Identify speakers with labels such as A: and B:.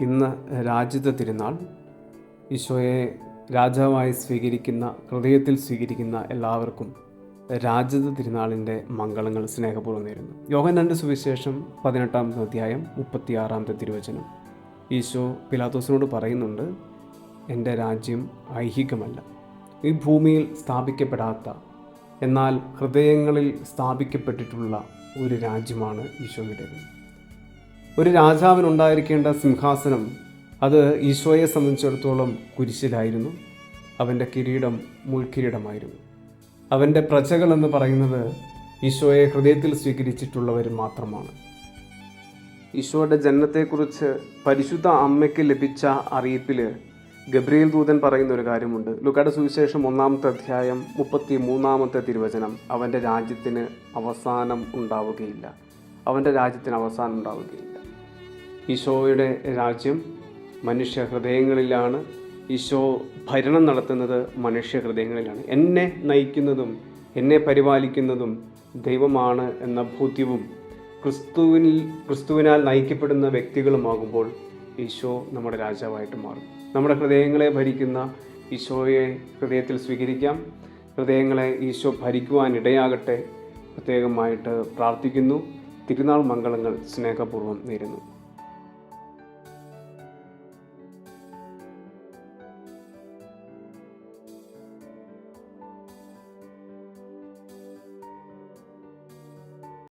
A: ഇന്ന് രാജിത തിരുനാൾ. ഈശോയെ രാജാവായി സ്വീകരിക്കുന്ന, ഹൃദയത്തിൽ സ്വീകരിക്കുന്ന എല്ലാവർക്കും രാജിത തിരുനാളിൻ്റെ മംഗളങ്ങൾ സ്നേഹപൂർവ്വം നേരുന്നു. യോഹന്നാന്റെ സുവിശേഷം 18-ാമത്തെ അധ്യായം 36-ാമത്തെ തിരുവചനം. ഈശോ പിലാത്തോസിനോട് പറയുന്നുണ്ട്, എൻ്റെ രാജ്യം ഐഹികമല്ല, ഈ ഭൂമിയിൽ സ്ഥാപിക്കപ്പെടാത്ത എന്നാൽ ഹൃദയങ്ങളിൽ സ്ഥാപിക്കപ്പെട്ടിട്ടുള്ള ഒരു രാജ്യമാണ് ഈശോയുടേത്. ഒരു രാജാവിനുണ്ടായിരിക്കേണ്ട സിംഹാസനം അത് ഈശോയെ സംബന്ധിച്ചിടത്തോളം കുരിശിലായിരുന്നു. അവൻ്റെ കിരീടം മുൾക്കിരീടമായിരുന്നു. അവൻ്റെ പ്രജകൾ എന്ന് പറയുന്നത് ഈശോയെ ഹൃദയത്തിൽ സ്വീകരിച്ചിട്ടുള്ളവർ മാത്രമാണ്. ഈശോയുടെ ജനനത്തെക്കുറിച്ച് പരിശുദ്ധ അമ്മയ്ക്ക് ലഭിച്ച അറിയിപ്പിൽ ഗബ്രിയേൽ ദൂതൻ പറയുന്ന ഒരു കാര്യമുണ്ട്. ലൂക്കായുടെ സുവിശേഷം 1-ാമത്തെ അധ്യായം 33-ാമത്തെ തിരുവചനം. അവൻ്റെ രാജ്യത്തിന് അവസാനം ഉണ്ടാവുകയില്ല. അവൻ്റെ രാജ്യത്തിന് അവസാനം ഉണ്ടാവുകയില്ല. ഈശോയുടെ രാജ്യം മനുഷ്യ ഹൃദയങ്ങളിലാണ്. ഈശോ ഭരണം നടത്തുന്നത് മനുഷ്യ ഹൃദയങ്ങളിലാണ്. എന്നെ നയിക്കുന്നതും പരിപാലിക്കുന്നതും ദൈവമാണ് എന്ന ബോധ്യവും ക്രിസ്തുവിനാൽ നയിക്കപ്പെടുന്ന വ്യക്തികളുമാകുമ്പോൾ ഈശോ നമ്മുടെ രാജാവായിട്ട് മാറും. നമ്മുടെ ഹൃദയങ്ങളെ ഭരിക്കുന്ന ഈശോയെ ഹൃദയത്തിൽ സ്വീകരിക്കാം. ഹൃദയങ്ങളെ ഈശോ ഭരിക്കുവാൻ ഇടയാകട്ടെ. പ്രത്യേകമായിട്ട് പ്രാർത്ഥിക്കുന്നു. തിരുനാൾ മംഗളങ്ങൾ സ്നേഹപൂർവ്വം നേരുന്നു.